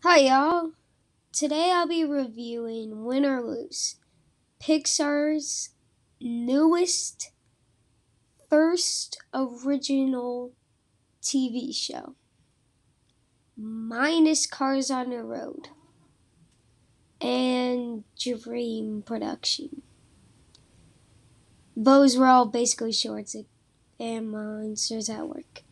Hi y'all! Today I'll be reviewing Win or Lose, Pixar's newest first original TV show, minus Cars on the Road and Dream Production. Those were all basically shorts and monsters at work.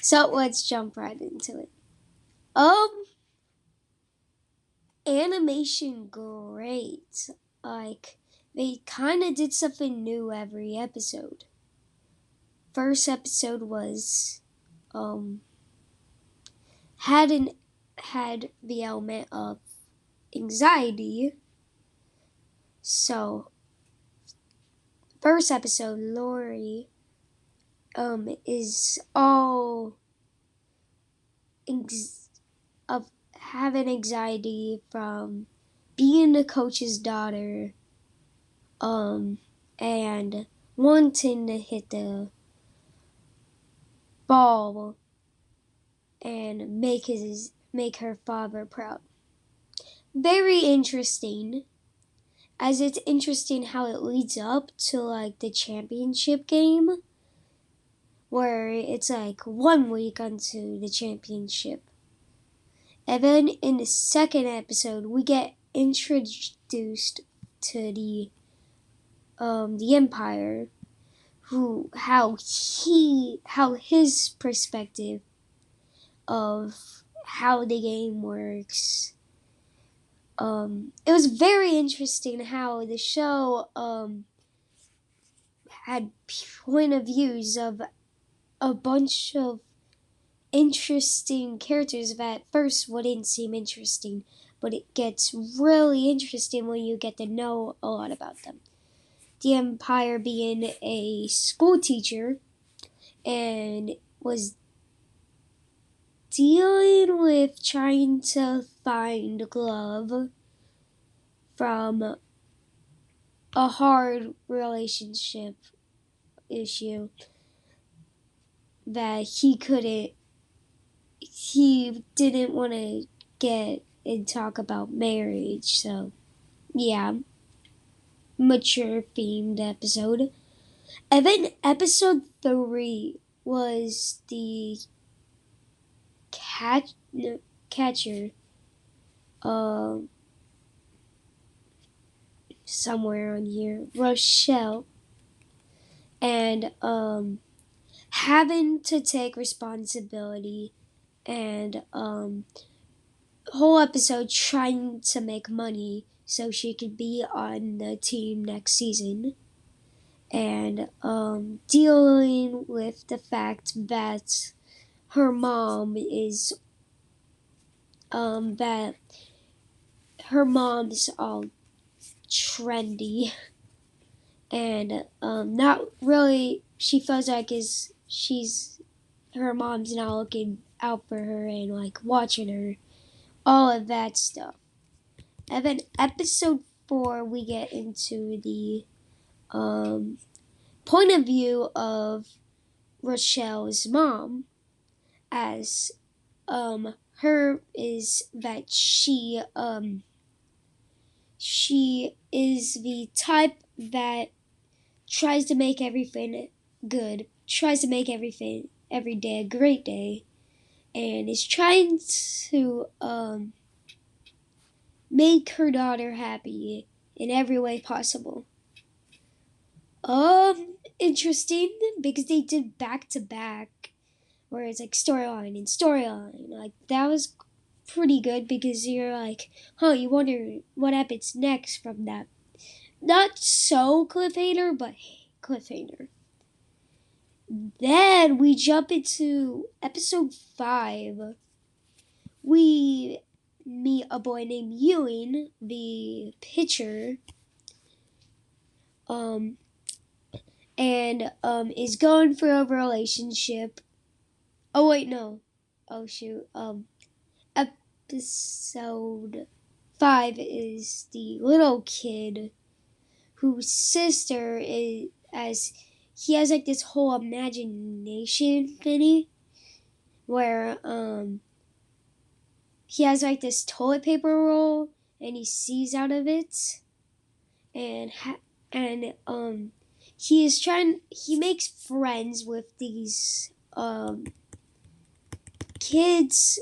So let's jump right into it. Animation great. Like, they kind of did something new every episode. First episode was, had the element of anxiety. So, first episode, Lori, is all of having anxiety from being the coach's daughter, and wanting to hit the ball and make her father proud. Very interesting, as it's interesting how it leads up to like the championship game, where it's like 1 week unto the championship. And then in the second episode we get introduced to the Empire, how his perspective of how the game works. It was very interesting how the show had point of views of a bunch of interesting characters that at first wouldn't seem interesting, but it gets really interesting when you get to know a lot about them. The Empire being a school teacher and was dealing with trying to find love from a hard relationship issue that he didn't want to get and talk about marriage. So, yeah, mature themed episode. And then episode 3 was the catcher, um, somewhere on here, Rochelle, and having to take responsibility and whole episode trying to make money so she could be on the team next season, and dealing with the fact that her mom is that her mom's all trendy and not really, she feels like is she's her mom's not looking out for her and like watching her, all of that stuff. And then episode 4 we get into the point of view of Rochelle's mom, as her is that she is the type that tries to make everything good, tries to make everything every day a great day, and is trying to make her daughter happy in every way possible. Interesting, because they did back to back, where it's like storyline and storyline. Like, that was pretty good, because you're like, you wonder what happens next from that. Not so cliffhanger, but cliffhanger. Then we jump into episode 5. We meet a boy named Ewing, the pitcher, and is going for a relationship. Oh wait, no. Oh shoot. Episode 5 is the little kid whose sister is, as he has like this whole imagination thingy where he has like this toilet paper roll and he sees out of it, and he makes friends with these kids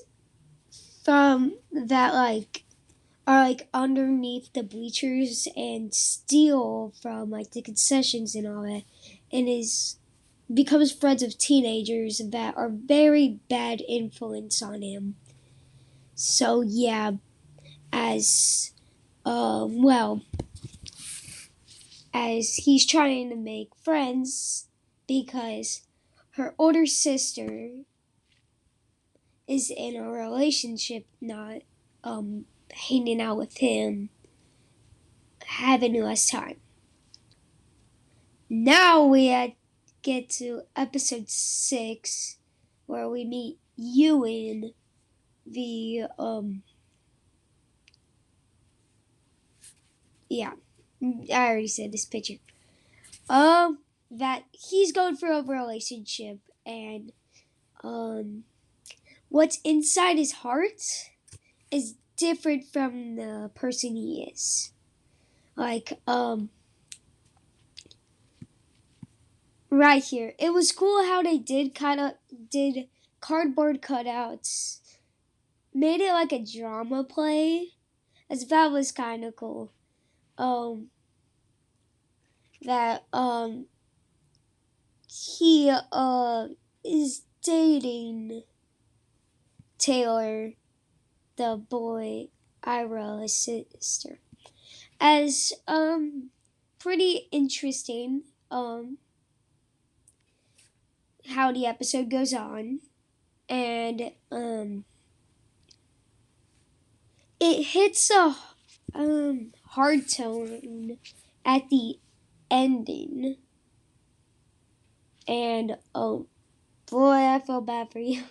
from that like are like underneath the bleachers and steal from like the concessions and all that, and is becomes friends of teenagers that are very bad influence on him. So yeah, as well, as he's trying to make friends because her older sister is in a relationship, not hanging out with him, having less time. Now get to episode 6, where we meet Ewan, the yeah, I already said this picture. That he's going for a relationship, and what's inside his heart is different from the person he is. Like, right here, it was cool how they did cardboard cutouts, made it like a drama play, as that was kind of cool. That he is dating Taylor, the boy Ira's sister, as pretty interesting how the episode goes on, and it hits a hard tone at the ending, and oh boy, I feel bad for you.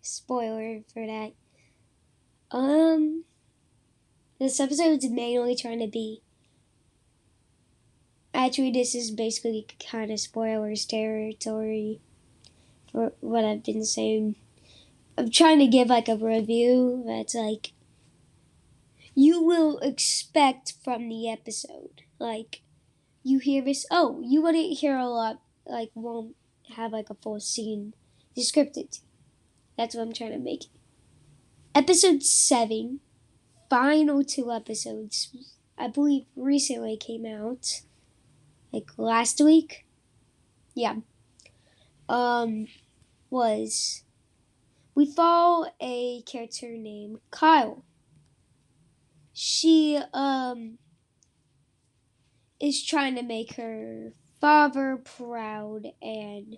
Spoiler for that. This episode is mainly trying to be. Actually, this is basically kind of spoilers territory for what I've been saying. I'm trying to give like a review that's like you will expect from the episode. Like you hear this, oh, you wouldn't hear a lot. Like won't have like a full scene descripted. That's what I'm trying to make. Episode 7, final 2 episodes, I believe recently came out. Like last week. Yeah. Was we follow a character named Kyle. She is trying to make her father proud and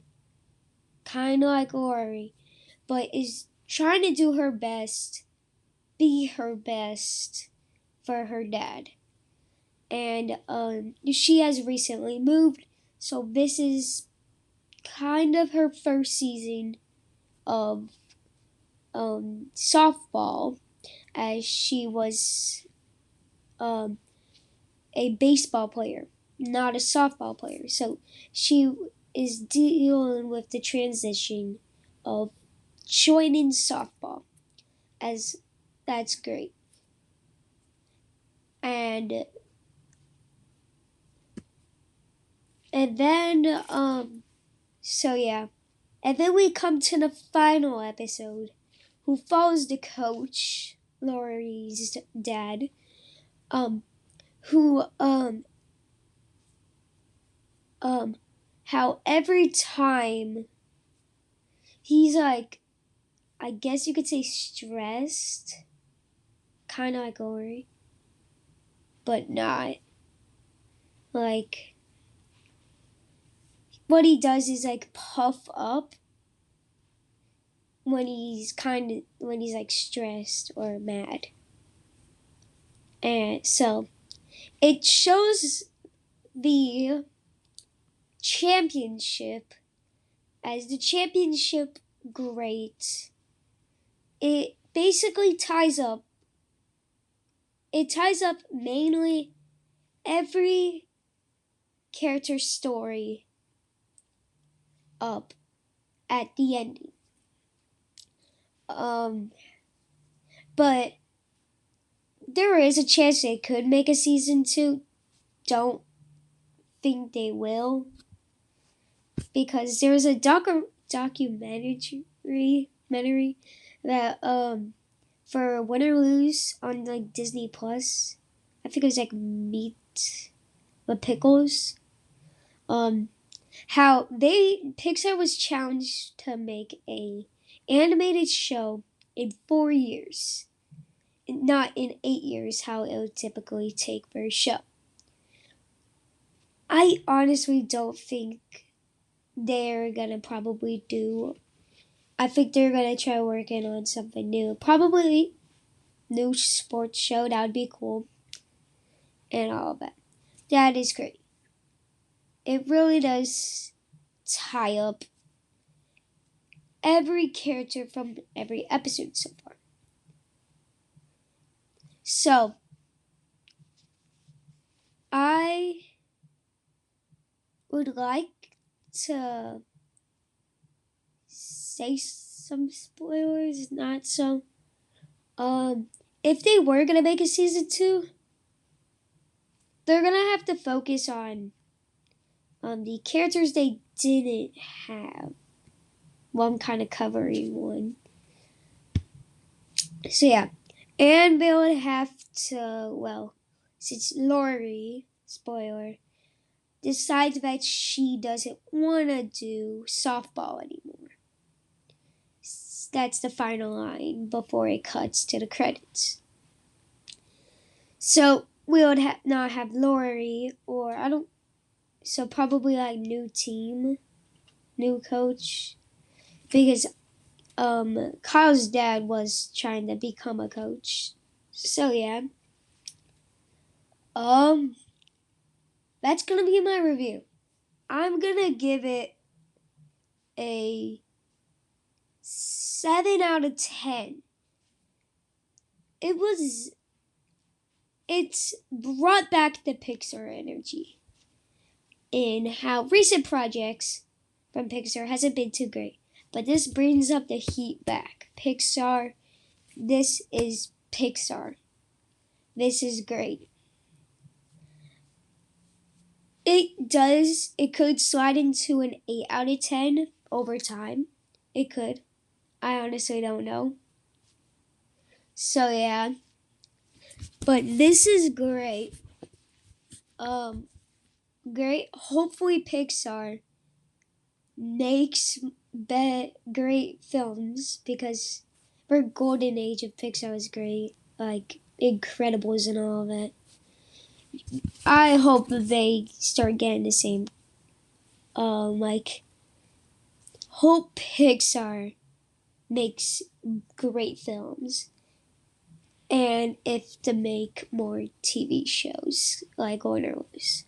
kind of like Lori, but is trying to do her best, be her best for her dad. And she has recently moved, so this is kind of her first season of softball, as she was a baseball player, not a softball player. So she is dealing with the transition of joining softball, as that's great. And then so yeah. And then we come to the final episode, who follows the coach, Laurie's dad, who how every time he's like, I guess you could say stressed, kind of like Ori, but not. Like, what he does is like puff up when when he's like stressed or mad. And so it shows the championship as the championship great. It basically ties up mainly every character story up at the ending. Um But there is a chance they could make a season 2. Don't think they will, because there's a documentary that for Win or Lose on like Disney Plus. I think it was like Meet the Pickles. How Pixar was challenged to make a animated show in 4 years, not in 8 years, how it would typically take for a show. I honestly don't think they're gonna probably do. I think they're gonna try working on something new. Probably new sports show. That would be cool, and all of that. That is great. It really does tie up every character from every episode so far. So I would like to say some spoilers, not so. If they were gonna make a season 2, they're gonna have to focus on the characters they didn't have. Well, I'm kind of covering one. So yeah, and they would have to, well, since Lori, spoiler, decides that she doesn't want to do softball anymore. That's the final line before it cuts to the credits. So we would not have Lori, or I don't. So probably like new team, new coach, because Kyle's dad was trying to become a coach. So yeah, that's gonna be my review. I'm gonna give it a 7 out of 10. It's brought back the Pixar energy in how recent projects from Pixar hasn't been too great. But this brings up the heat back. Pixar, this is Pixar. This is great. It could slide into an 8 out of 10 over time. It could. I honestly don't know. So yeah. But this is great. Great. Hopefully Pixar makes great films, because for golden age of Pixar was great. Like Incredibles and all of it. I hope that they start getting the same. Hope Pixar makes great films, and if to make more TV shows like Win or Lose.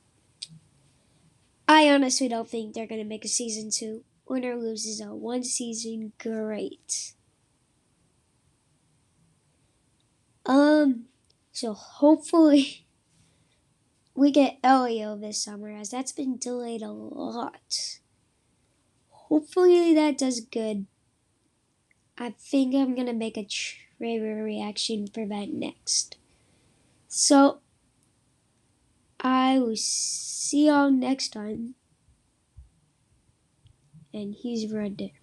I honestly don't think they're gonna make a season 2. Win or Lose is a one season great. So hopefully we get Elio this summer, as that's been delayed a lot. Hopefully that does good. I think I'm gonna make a trailer reaction for that next. So I will see y'all next time. And he's right there.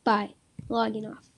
Bye. Logging off.